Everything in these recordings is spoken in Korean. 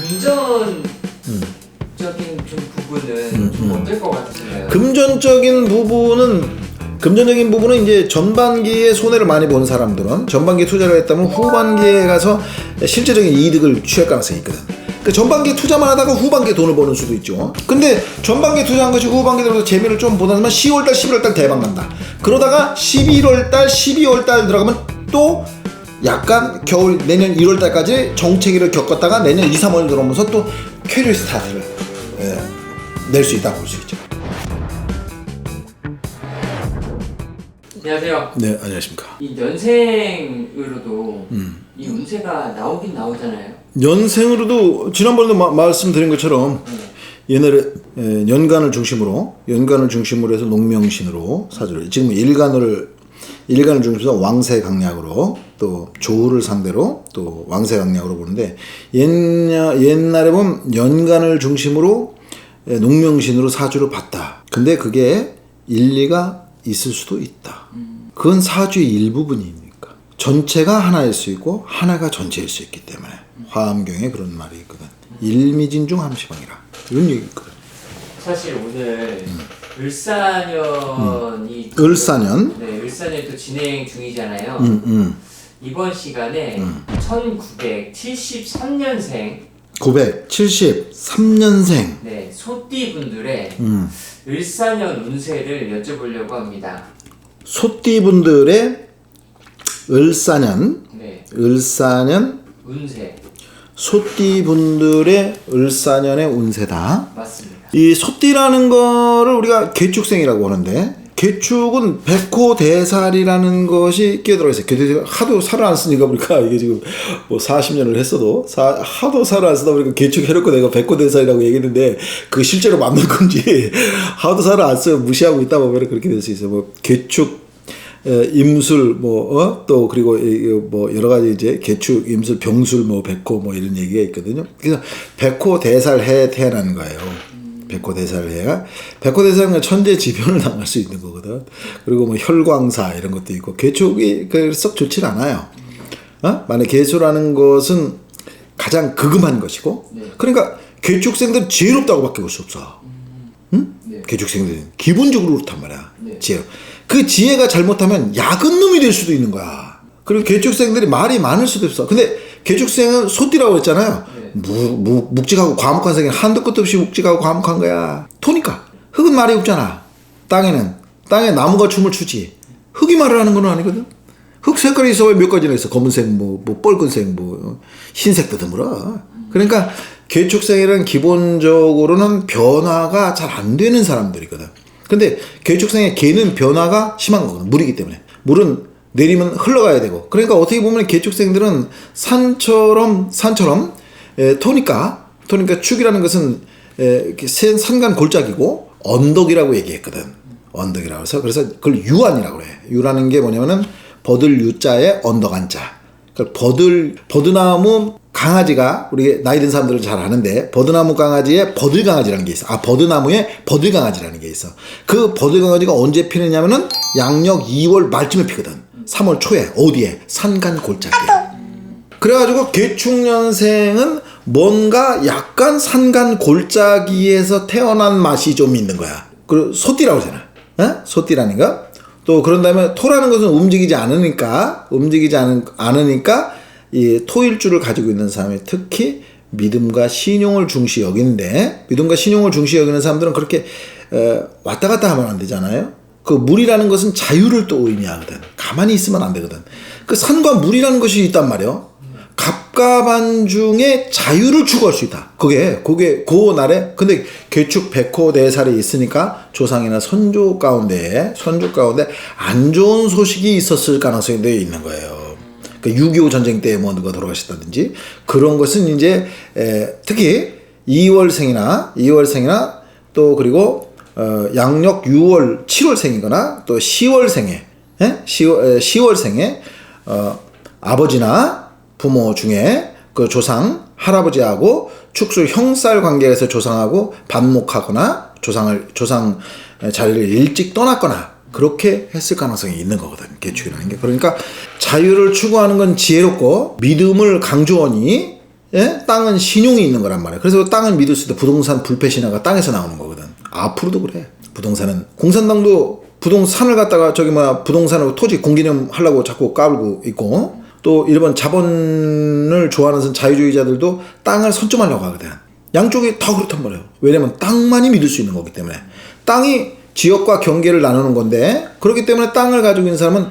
금전적인 좀 부분은 좀 어떨 것 같으신가요? 금전적인 부분은 이제 전반기에 손해를 많이 본 사람들은 전반기에 투자를 했다면 후반기에 가서 실제적인 이득을 취할 가능성이 있거든. 그 전반기에 투자만 하다가 후반기에 돈을 버는 수도 있죠. 근데 전반기에 투자한 것이 후반기에 들어서 재미를 좀 보다면 10월달 11월달 대박 난다. 그러다가 11월달 12월달 들어가면 또 약간 겨울 내년 1월달까지 정체기를 겪었다가 내년 2, 3월 들어오면서 또 캐리어 스타트를 낼 수 있다고 볼 수 있죠. 안녕하세요. 네, 안녕하십니까. 이 연생으로도 이 운세가 나오긴 나오잖아요. 연생으로도 지난번에도 말씀드린 것처럼 옛날에 연간을 중심으로 해서 농명신으로 사주를, 지금 일간을 중심으로 해서 왕세강약으로 또 조우를 상대로 또 왕세강약으로 보는데, 옛날에 보면 연간을 중심으로 농명신으로 사주를 봤다. 근데 그게 일리가 있을 수도 있다. 그건 사주의 일부분이니까. 전체가 하나일 수 있고 하나가 전체일 수 있기 때문에 화엄경에 그런 말이 있거든. 일미진중 함시방이라 이런 얘기 있거든. 사실 오늘 을사년이 을사년 을사년이 또 진행 중이잖아요. 이번 시간에 1973년생 973년생 네, 소띠분들의 을사년 운세를 여쭤보려고 합니다. 소띠분들의 을사년 운세. 소띠분들의 을사년의 운세다. 맞습니다. 이 소띠라는 거를 우리가 개축생이라고 하는데, 개축은 백호대살이라는 것이 끼어들어 있어요. 하도 살을 안 쓰니까 우리가 이게 지금 뭐 40년을 했어도 하도 살을 안 쓰다 보니까 개축해놓고 내가 백호대살이라고 얘기했는데 그게 실제로 맞는 건지 하도 살을 안 쓰고 무시하고 있다 보면 그렇게 될 수 있어요. 뭐 개축 임술 또 그리고 뭐 여러 가지 이제 개축 임술 병술 백호 이런 얘기가 있거든요. 그래서 백호대살해 태어난 거예요. 백호대살은 천재지변을 당할 수 있는 거거든. 그리고 뭐 혈광사 이런 것도 있고, 개축이 썩 좋진 않아요. 만약 개수라는 것은 가장 극음한 것이고, 그러니까 개축생들은 지혜롭다고 밖에 볼 수 없어. 개축생들은 기본적으로 그렇단 말이야. 지혜. 그 지혜가 잘못하면 야근 놈이 될 수도 있는 거야. 그리고 개축생들이 말이 많을 수도 있어. 근데 개축생은 소띠라고 했잖아요. 묵직하고 과묵한 생이 한도 끝도 없이 묵직하고 과묵한 거야. 토니까. 흙은 말이 없잖아. 땅에 나무가 춤을 추지. 흙이 말을 하는 건 아니거든. 흙 색깔이 있어. 몇 가지나 있어. 검은색, 뻘건색, 흰색도 드물어. 그러니까 개축생이란 기본적으로는 변화가 잘 안 되는 사람들이거든. 근데 개축생의 개는 변화가 심한 거거든. 물이기 때문에. 물은 내리면 흘러가야 되고. 그러니까 어떻게 보면 개축생들은 산처럼 토니까 축이라는 것은 산간 골짜기고 언덕이라고 얘기했거든. 언덕이라고 해서 그래서 그걸 유안이라고 그래. 유라는 게 뭐냐면은 버들 유자에 언덕 한자. 버드나무 강아지가 우리 나이 든 사람들은 잘 아는데, 버드나무 강아지에 버들강아지라는 게 있어. 버드나무에 버들강아지라는 게 있어. 그 버들강아지가 언제 피느냐면은 양력 2월 말쯤에 피거든. 3월 초에 어디에? 산간 골짜기에. 그래가지고 개축년생은 뭔가 약간 산간 골짜기에서 태어난 맛이 좀 있는 거야. 그리고 소띠라고 하잖아. 소띠라는 거. 또 그런 다음에 토라는 것은 움직이지 않으니까 이 토일주를 가지고 있는 사람이 특히 믿음과 신용을 중시 여기는데, 믿음과 신용을 중시 여기는 사람들은 그렇게 왔다 갔다 하면 안 되잖아요. 그 물이라는 것은 자유를 또 의미하거든. 가만히 있으면 안 되거든. 그 산과 물이라는 것이 있단 말이야. 갑갑안중에 자유를 추구할 수 있다. 그게 그 날에. 근데 개축 백호대살이 있으니까 조상이나 선조 가운데 안 좋은 소식이 있었을 가능성이 있는 거예요. 그러니까 6.25 전쟁 때 누가 돌아가셨다든지 그런 것은 이제 특히 2월생이나 또 그리고 양력 6월 7월생이거나 또 10월생에 10월생에 아버지나 부모 중에 그 조상 할아버지하고 축술 형살 관계에서 조상하고 반목하거나 조상 자리를 일찍 떠났거나 그렇게 했을 가능성이 있는 거거든, 개축이라는 게. 그러니까 자유를 추구하는 건 지혜롭고 믿음을 강조하니 예? 땅은 신용이 있는 거란 말이야. 그래서 땅을 믿을 수 있다. 부동산 불패 신화가 땅에서 나오는 거거든. 앞으로도 그래. 부동산은 공산당도 부동산을 갖다가 부동산으로 토지 공기념 하려고 자꾸 까불고 있고, 또 일본 자본을 좋아하는 자유주의자들도 땅을 선점하려고 하거든. 양쪽이 다 그렇단 말이에요. 왜냐면 땅만이 믿을 수 있는 거기 때문에. 땅이 지역과 경계를 나누는 건데, 그렇기 때문에 땅을 가지고 있는 사람은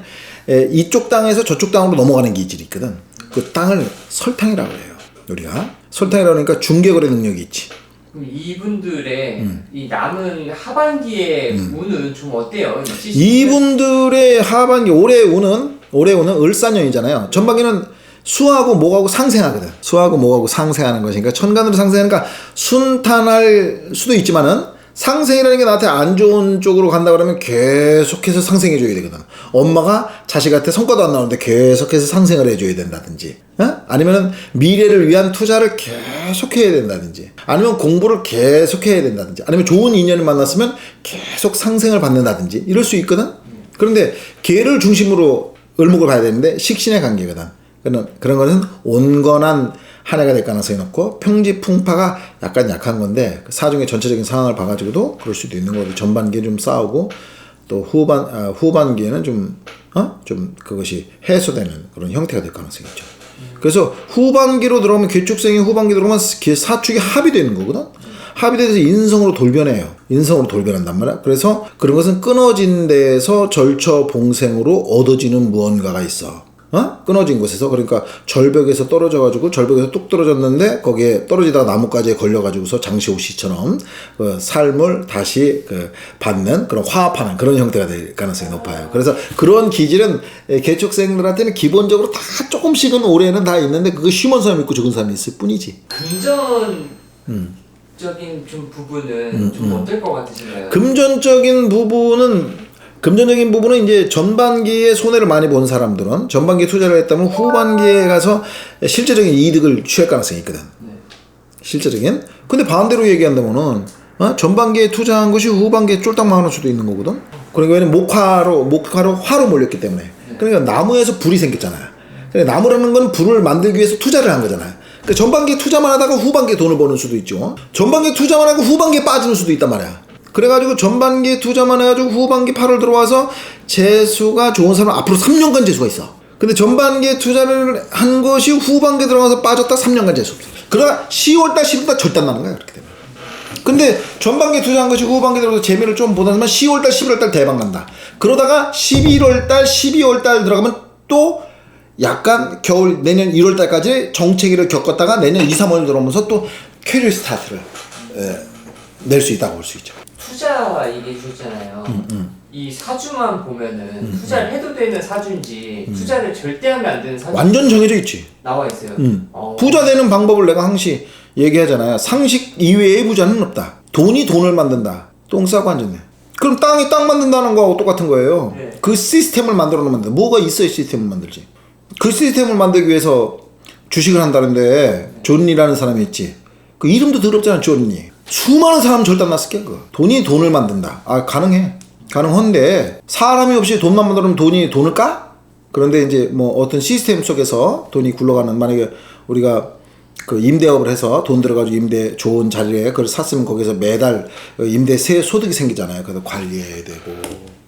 이쪽 땅에서 저쪽 땅으로 넘어가는 기질이 있거든. 그 땅을 설탕이라고 해요. 우리가 설탕이라고 하니까 중개거래 능력이 있지. 그럼 이분들의 이 남은 하반기의 운은 좀 어때요? 이분들의 하반기 올해 운은 을사년이잖아요. 전반기는 수하고 목하고 상생하거든. 수하고 목하고 상생하는 것이니까 천간으로 상생하니까 순탄할 수도 있지만은 상생이라는 게 나한테 안 좋은 쪽으로 간다 그러면 계속해서 상생해 줘야 되거든. 엄마가 자식한테 성과도 안 나오는데 계속해서 상생을 해줘야 된다든지, 아니면은 미래를 위한 투자를 계속 해야 된다든지, 아니면 공부를 계속 해야 된다든지, 아니면 좋은 인연을 만났으면 계속 상생을 받는다든지 이럴 수 있거든. 그런데 개를 중심으로 을목을 봐야 되는데 식신의 관계거든. 그런 거는 온건한 한 해가 될 가능성이 높고, 평지풍파가 약간 약한 건데 사중의 전체적인 상황을 봐가지고도 그럴 수도 있는 거고, 전반기에 좀 싸우고 또 후반기에는 좀 그것이 해소되는 그런 형태가 될 가능성이 있죠. 그래서 후반기로 들어가면 개축생이 후반기 들어가면 사축이 합이 되는 거거든. 합이 돼서 인성으로 돌변해요. 인성으로 돌변한단 말이야. 그래서 그런 것은 끊어진 데에서 절처봉생으로 얻어지는 무언가가 있어. 끊어진 곳에서, 그러니까 절벽에서 떨어져가지고 절벽에서 뚝 떨어졌는데 거기에 떨어지다가 나뭇가지에 걸려가지고서 장시호 씨처럼 삶을 다시 받는 그런 화합하는 그런 형태가 될 가능성이 높아요. 그래서 그런 기질은 개축생들한테는 기본적으로 다 조금씩은 올해는 다 있는데, 그거 심한 사람이 있고 적은 사람이 있을 뿐이지. 금전적인 좀 부분은 좀 어떨 것 같으신가요? 금전적인 부분은 이제 전반기에 손해를 많이 본 사람들은 전반기에 투자를 했다면 후반기에 가서 실제적인 이득을 취할 가능성이 있거든. 실제적인. 근데 반대로 얘기한다면은 전반기에 투자한 것이 후반기에 쫄딱 망할 수도 있는 거거든. 그러니까 왜냐면 목화로 화로 몰렸기 때문에. 그러니까 나무에서 불이 생겼잖아요. 그러니까 나무라는 건 불을 만들기 위해서 투자를 한 거잖아요. 그러니까 전반기에 투자만 하다가 후반기에 돈을 버는 수도 있죠. 전반기에 투자만 하고 후반기에 빠지는 수도 있단 말이야. 그래가지고 전반기에 투자만 해가지고 후반기 8월 들어와서 재수가 좋은 사람은 앞으로 3년간 재수가 있어. 근데 전반기에 투자를 한 것이 후반기에 들어가서 빠졌다 3년간 재수 없어. 그러다 10월달 11월달 절단 나는 거야. 그렇게 되면. 근데 전반기에 투자한 것이 후반기에 들어가서 재미를 좀 보다만 10월달 11월달 대박 난다. 그러다가 11월달 12월달 들어가면 또 약간 겨울 내년 1월달까지 정체기를 겪었다가 내년 2, 3월 들어오면서 또 캐리어 스타트를 낼 수 있다고 볼 수 있죠. 투자 얘기해 주셨잖아요. 이 사주만 보면은 투자를 해도 되는 사주인지 투자를 절대 하면 안 되는 사주 완전 정해져 있지. 나와 있어요. 부자 되는 방법을 내가 항상 얘기하잖아요. 상식 이외의 부자는 없다. 돈이 돈을 만든다. 똥 싸고 앉았네. 그럼 땅이 땅 만든다는 거하고 똑같은 거예요. 네. 그 시스템을 만들어 놓으면 돼. 뭐가 있어야 시스템을 만들지. 그 시스템을 만들기 위해서 주식을 한다는데 존니라는 사람이 있지. 그 이름도 더럽잖아, 존니. 수많은 사람 절단 났을 게 그거. 돈이 돈을 만든다. 가능해. 가능한데 사람이 없이 돈만 만들면 돈이 돈을 까? 그런데 이제 뭐 어떤 시스템 속에서 돈이 굴러가는, 만약에 우리가 그 임대업을 해서 돈 들어가지고 임대 좋은 자리에 그걸 샀으면 거기서 매달 임대세 소득이 생기잖아요. 그래서 관리해야 되고,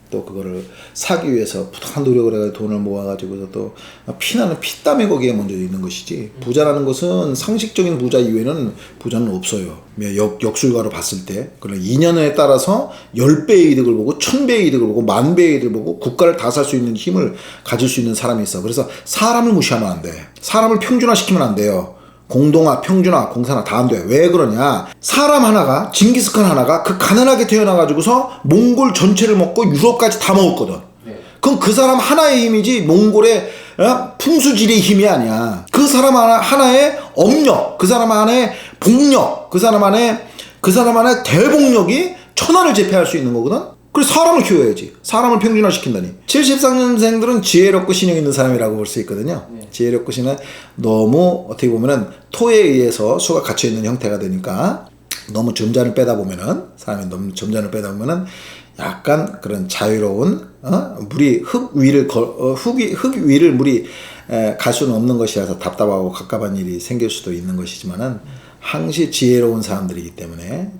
또 그거를 사기 위해서 부당한 노력을 해서 돈을 모아가지고 또 피나는 피땀이 거기에 먼저 있는 것이지. 부자라는 것은 상식적인 부자 이외에는 부자는 없어요. 역술가로 봤을 때 그런 인연에 따라서 10배의 이득을 보고 1000배의 이득을 보고 10,000배의 이득을 보고 국가를 다 살 수 있는 힘을 가질 수 있는 사람이 있어. 그래서 사람을 무시하면 안 돼. 사람을 평준화시키면 안 돼요. 공동화, 평준화, 공산화 다 안 돼. 왜 그러냐? 사람 하나가, 징기스칸 하나가 그 가난하게 태어나가지고서 몽골 전체를 먹고 유럽까지 다 먹었거든. 네. 그럼 그 사람 하나의 힘이지 몽골의 풍수지리의 힘이 아니야. 그 사람 하나의 업력, 그 사람 안에 복력, 그 사람 안에 대복력이 천하를 제패할 수 있는 거거든. 그래서 사람을 키워야지. 사람을 평준화시킨다니. 73년생들은 지혜롭고 신용 있는 사람이라고 볼 수 있거든요. 네. 지혜롭고 신은 너무 어떻게 보면은 토에 의해서 수가 갇혀있는 형태가 되니까 너무 점잔을 빼다 보면은, 사람이 너무 점잔을 빼다 보면은 약간 그런 자유로운 물이 흙 위를 물이 갈 수는 없는 것이라서 답답하고 갑갑한 일이 생길 수도 있는 것이지만은 항시 지혜로운 사람들이기 때문에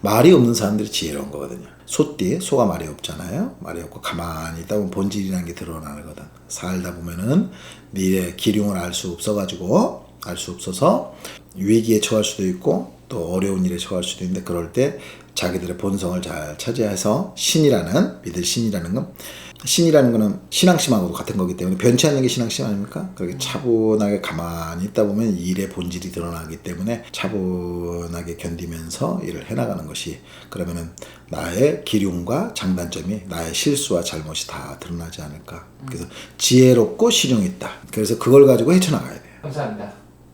말이 없는 사람들이 지혜로운 거거든요. 소띠, 소가 말이 없잖아요. 말이 없고 가만히 있다 보면 본질이라는 게 드러나거든. 살다 보면은 미래 기륭을 알 수 없어서 위기에 처할 수도 있고 또 어려운 일에 처할 수도 있는데 그럴 때 자기들의 본성을 잘 차지해서 믿을 신이라는 거는 신앙심하고도 같은 거기 때문에 변치 않는 게 신앙심 아닙니까? 그렇게 차분하게 가만히 있다 보면 일의 본질이 드러나기 때문에 차분하게 견디면서 일을 해나가는 것이 그러면은 나의 기륭과 장단점이 나의 실수와 잘못이 다 드러나지 않을까. 그래서 지혜롭고 실용있다. 그래서 그걸 가지고 헤쳐나가야 돼요. 감사합니다.